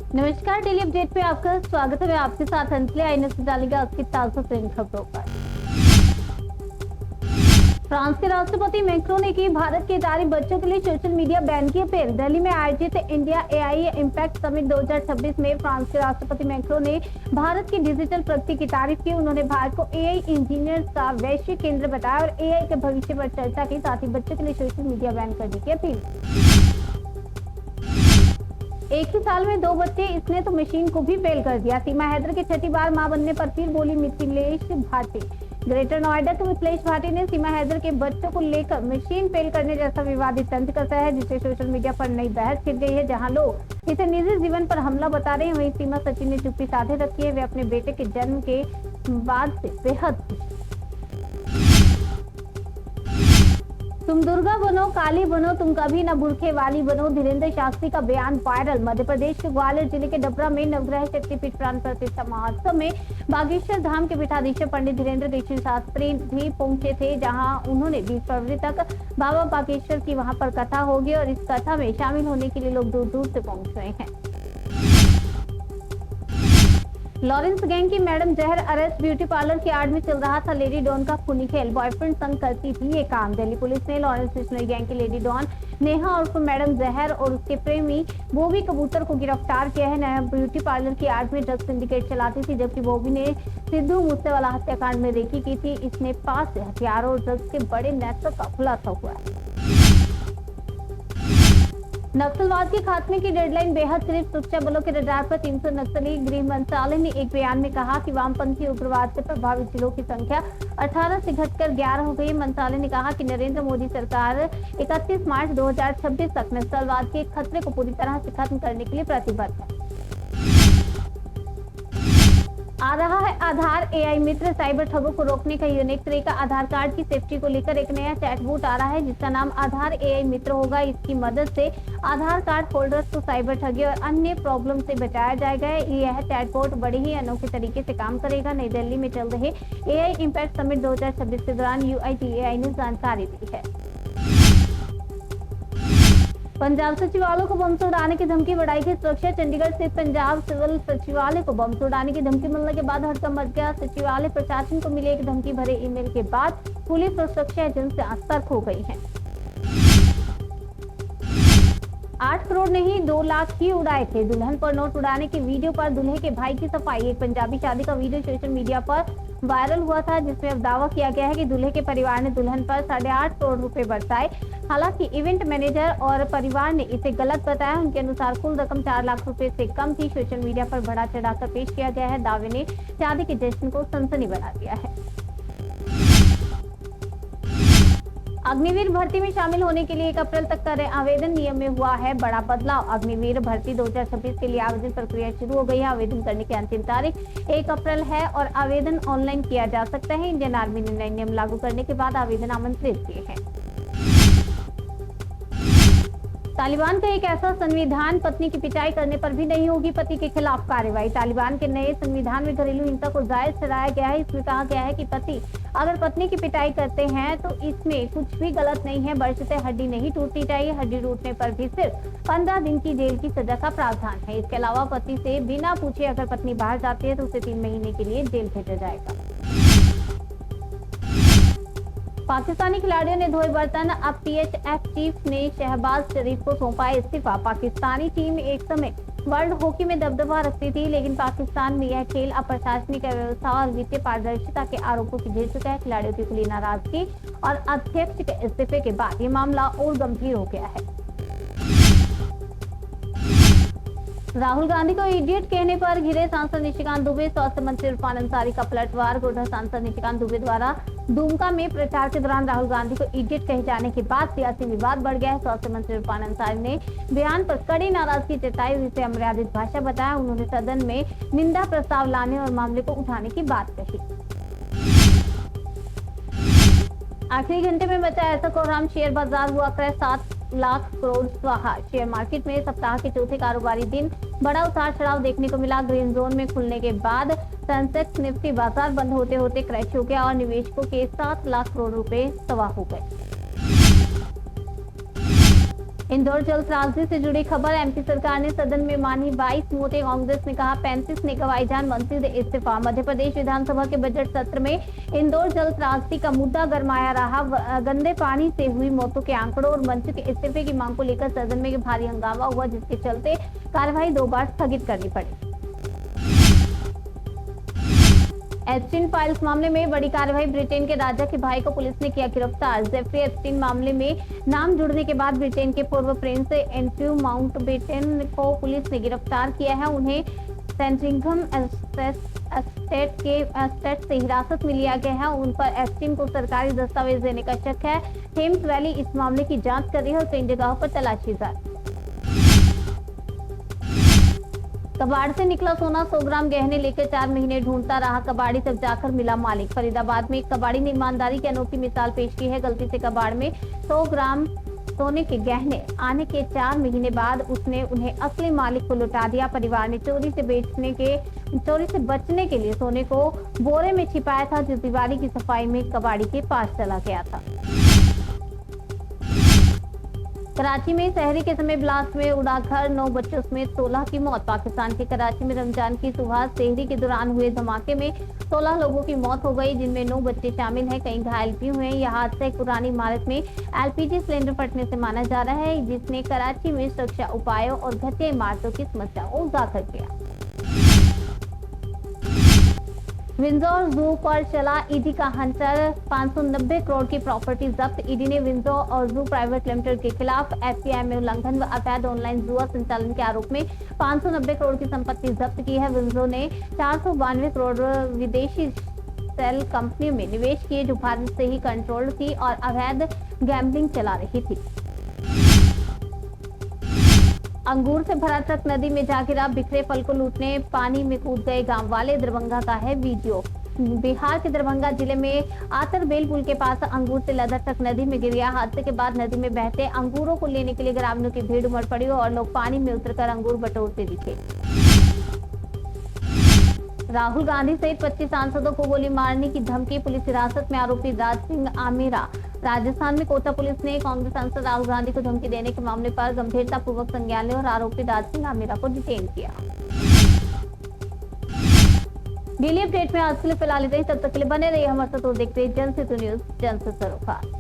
नमस्कार, daily update पे आपका स्वागत है। मैं आपके साथ अंजलि। आई नजर डालेंगे आज की ताजा तरीन खबरों पर। फ्रांस के राष्ट्रपति मैक्रों ने की भारत के इतारी बच्चों के लिए सोशल मीडिया बैन की अपील। दिल्ली में आयोजित इंडिया एआई इम्पैक्ट समिट 2026 में फ्रांस के राष्ट्रपति मैक्रों ने भारत की डिजिटल प्रगति की तारीफ की। उन्होंने भारत को एआई इंजीनियर्स का वैश्विक केंद्र बताया और एआई के भविष्य पर चर्चा की, साथ ही बच्चों के लिए सोशल मीडिया बैन करने की अपील। एक ही साल में 2 बच्चे, इसने तो मशीन को भी फेल कर दिया। सीमा हैदर की छठी बार मां बनने पर फिर बोली मिथिलेश भाटी। ग्रेटर नोएडा के मिथिलेश भाटी ने सीमा हैदर के बच्चों को लेकर मशीन फेल करने जैसा विवादित तंत्र करता है, जिससे सोशल मीडिया पर नई बहस छिड़ गई है। जहां लोग इसे निजी जीवन पर हमला बता रहे हैं, वहीं सीमा सचिन ने चुप्पी साधे रखी है। वे अपने बेटे के जन्म के बाद से बेहद खुश। तुम दुर्गा बनो, काली बनो, तुम कभी न भूखे वाली बनो, धीरेन्द्र शास्त्री का बयान वायरल। मध्य प्रदेश के ग्वालियर जिले के डबरा में नवग्रह शक्तिपीठ प्राण प्रतिष्ठा महोत्सव में बागेश्वर धाम के पीठाधीश्वर पंडित धीरेन्द्र कृष्ण शास्त्री भी पहुंचे थे, जहां उन्होंने 20 फरवरी तक बाबा बागेश्वर की वहां पर कथा होगी और इस कथा में शामिल होने के लिए लोग दूर दूर से पहुंच रहे हैं। लॉरेंस गैंग की मैडम जहर अरेस्ट। ब्यूटी पार्लर की आड़ में चल रहा था लेडी डॉन का खूनी खेल। बॉयफ्रेंड संग करती थी ये काम। दिल्ली पुलिस ने लॉरेंस स्टेशनरी गैंग की लेडी डॉन नेहा उर्फ मैडम जहर और उसके प्रेमी बॉबी कबूतर को गिरफ्तार किया है। नेहा ब्यूटी पार्लर की आड़ में ड्रग्स सिंडिकेट चलाती थी, जबकि बॉबी ने सिद्धू मूसेवाला हत्याकांड में रेकी की थी। इसने पास से हथियारों और ड्रग्स के बड़े नेटवर्क का खुलासा हुआ है। नक्सलवाद के खात्मे की डेडलाइन बेहद सिर्फ सुरक्षा बलों के रडार पर 300 नक्सली। गृह मंत्रालय ने एक बयान में कहा कि वामपंथी उग्रवाद से प्रभावित जिलों की संख्या 18 से घटकर 11 हो गई। मंत्रालय ने कहा कि नरेंद्र मोदी सरकार 31 मार्च 2026 तक नक्सलवाद के खतरे को पूरी तरह से खत्म करने के लिए प्रतिबद्ध है। आ रहा है आधार एआई मित्र। साइबर ठगों को रोकने का यूनिक तरीका। आधार कार्ड की सेफ्टी को लेकर एक नया चैटबॉट आ रहा है, जिसका नाम आधार एआई मित्र होगा। इसकी मदद से आधार कार्ड होल्डर्स को साइबर ठगी और अन्य प्रॉब्लम से बचाया जाएगा। यह चैटबॉट बड़े ही अनोखे तरीके से काम करेगा। नई दिल्ली में चल रहे एआई इम्पैक्ट समिट 2026 के दौरान यूआईडीएआई ने जानकारी दी है। पंजाब सचिवालय को बम से उड़ाने की धमकी, बढ़ाई गई सुरक्षा। चंडीगढ़ से पंजाब सिविल सचिवालय को बम से उड़ाने की धमकी मिलने के बाद हड़कंप मच गया। सचिवालय प्रशासन को मिली एक धमकी भरे ईमेल के बाद पुलिस और सुरक्षा एजेंसियां सतर्क हो गई हैं। 8 करोड़ नहीं 2 लाख ही उड़ाए थे। दुल्हन पर नोट उड़ाने की वीडियो पर दूल्हे के भाई की सफाई। एक पंजाबी शादी का वीडियो सोशल मीडिया पर वायरल हुआ था, जिसमें अब दावा किया गया है कि दूल्हे के परिवार ने दुल्हन पर 8.5 करोड़ रुपए बरसाए। हालांकि इवेंट मैनेजर और परिवार ने इसे गलत बताया। उनके अनुसार कुल रकम 4 लाख रुपए से कम थी। सोशल मीडिया पर बढ़ा चढ़ाकर पेश किया गया है दावे ने शादी के जश्न को सनसनी बना दिया है। अग्निवीर भर्ती में शामिल होने के लिए 1 अप्रैल तक का आवेदन नियम में हुआ है बड़ा बदलाव। अग्निवीर भर्ती 2026 के लिए आवेदन प्रक्रिया शुरू हो गई है। आवेदन करने की अंतिम तारीख 1 अप्रैल है और आवेदन ऑनलाइन किया जा सकता है। इंडियन आर्मी ने नए नियम लागू करने के बाद आवेदन आमंत्रित किए हैं। तालिबान का एक ऐसा संविधान, पत्नी की पिटाई करने पर भी नहीं होगी पति के खिलाफ कार्रवाई। तालिबान के नए संविधान में घरेलू हिंसा को जायज ठहराया गया है। इसमें कहा गया है कि पति अगर पत्नी की पिटाई करते हैं तो इसमें कुछ भी गलत नहीं है, बशर्ते हड्डी नहीं टूटनी चाहिए। हड्डी टूटने पर भी सिर्फ 15 दिन की जेल की सजा का प्रावधान है। इसके अलावा पति से बिना पूछे अगर पत्नी बाहर जाती है तो उसे 3 महीने के लिए जेल भेजा जाएगा। पाकिस्तानी खिलाड़ियों ने धोए बर्तन। अब पीएचएफ चीफ ने शहबाज शरीफ को सौंपा इस्तीफा। पाकिस्तानी टीम एक समय वर्ल्ड हॉकी में दबदबा रखती थी, लेकिन पाकिस्तान में यह खेल अब प्रशासनिक व्यवस्था और वित्तीय पारदर्शिता के आरोपों की घिर चुका है। खिलाड़ियों की खुली नाराजगी और अध्यक्ष के इस्तीफे के बाद ये मामला और गंभीर हो गया है। राहुल गांधी को इडियट कहने पर घिरे सांसद निशिकांत दुबे। स्वास्थ्य मंत्री इरफान अंसारी का पलटवार। गोड्डा सांसद निशिकांत दुबे द्वारा दुमका में प्रचार के दौरान राहुल गांधी को इडियट कहे जाने के बाद सियासी विवाद बढ़ गया है। स्वास्थ्य मंत्री इरफान अंसारी ने बयान पर कड़ी नाराजगी जताई और इसे अमर्यादित भाषा बताया। उन्होंने सदन में निंदा प्रस्ताव लाने और मामले को उठाने की बात कही। आखिरी घंटे में बचा ऐसा कोहराम, शेयर बाजार हुआ क्रैश, 7 लाख करोड़ स्वाहा। शेयर मार्केट में सप्ताह के चौथे कारोबारी दिन बड़ा उतार चढ़ाव देखने को मिला। ग्रीन जोन में खुलने के बाद सेंसेक्स निफ्टी बाजार बंद होते होते क्रैश हो गया और निवेशकों के 7 लाख करोड़ रुपए तबाह हो गए। इंदौर जल त्रासदी से जुड़ी खबर। एमपी सरकार ने सदन में मानी 22 मोटे। कांग्रेस ने कहा 35 ने गवाई जान, मंत्री दे इस्तीफा। मध्य प्रदेश विधानसभा के बजट सत्र में इंदौर जल त्रासदी का मुद्दा गरमाया रहा। गंदे पानी से हुई मौतों के आंकड़ों और मंत्री के इस्तीफे की मांग को लेकर सदन में भारी हंगामा हुआ, जिसके चलते कार्यवाही 2 बार स्थगित करनी पड़ी। एप्स्टीन फाइल्स मामले में बड़ी कार्रवाई। ब्रिटेन के राजा के भाई को पुलिस ने किया गिरफ्तार। जेफरी एप्स्टीन मामले में नाम जुड़ने के बाद ब्रिटेन के पूर्व प्रिंस एंड्रयू माउंटबेटन को पुलिस ने गिरफ्तार किया है। उन्हें सैंडरिंघम एस्टेट से हिरासत में लिया गया है। उन पर एप्स्टीन को सरकारी दस्तावेज देने का शक है। थेम्स वैली इस मामले की जांच कर रही है और कई जगहों पर तलाशी जारी। कबाड़ से निकला सोना। 100 ग्राम गहने लेकर 4 महीने ढूंढता रहा कबाड़ी, तब जाकर मिला मालिक। फरीदाबाद में एक कबाड़ी ने ईमानदारी की अनोखी मिसाल पेश की है। गलती से कबाड़ में 100 ग्राम सोने के गहने आने के 4 महीने बाद उसने उन्हें असली मालिक को लौटा दिया। परिवार ने चोरी से बचने के लिए सोने को बोरे में छिपाया था, जिस दीवारी की सफाई में कबाड़ी के पास चला गया था। कराची में शहरी के समय ब्लास्ट में उड़ा घर, 9 बच्चों समेत 16 की मौत। पाकिस्तान के कराची में रमजान की सुबह शहरी के दौरान हुए धमाके में 16 लोगों की मौत हो गई, जिनमें 9 बच्चे शामिल हैं। कई घायल भी हुए हैं। यह हादसा एक पुरानी इमारत में एलपीजी सिलेंडर फटने से माना जा रहा है, जिसने कराची में सुरक्षा उपायों और घटिया इमारतों की समस्या को उजागर किया। विंडसर जू पर चला ईडी का हंटर। 590 करोड़ की प्रॉपर्टी जब्त। ईडी ने विंडसर और जू प्राइवेट लिमिटेड के खिलाफ एफसीआई में उल्लंघन व अवैध ऑनलाइन जुआ संचालन के आरोप में 590 करोड़ की संपत्ति जब्त की है। विंडसर ने 492 करोड़ विदेशी सेल कंपनियों में निवेश किए, जो भारत से ही कंट्रोल्ड थी और अवैध गैम्बलिंग चला रही थी। अंगूर से भरा ट्रक नदी में जा गिरा। बिखरे फल को लूटने पानी में कूद गए गांव वाले। दरभंगा का है वीडियो। बिहार के दरभंगा जिले में आतरबेल पुल के पास अंगूर से लदा ट्रक नदी में गिर गया। हादसे के बाद नदी में बहते अंगूरों को लेने के लिए ग्रामीणों की भीड़ उमड़ पड़ी और लोग पानी में उतरकर अंगूर बटोरते दिखे। राहुल गांधी सहित 25 सांसदों को गोली मारने की धमकी। पुलिस हिरासत में आरोपी राज सिंह आमेरा। राजस्थान में कोटा पुलिस ने कांग्रेस सांसद राहुल गांधी को धमकी देने के मामले पर गंभीरतापूर्वक संज्ञान लिया और आरोपी राज सिंह आमेरा को डिटेन किया। डेली अपडेट में आज के लिए फिलहाल इतना ही। तब तक के लिए बने रहिए हमारे साथ और देखते रहिए जनसेतु न्यूज, जन से सरोकार।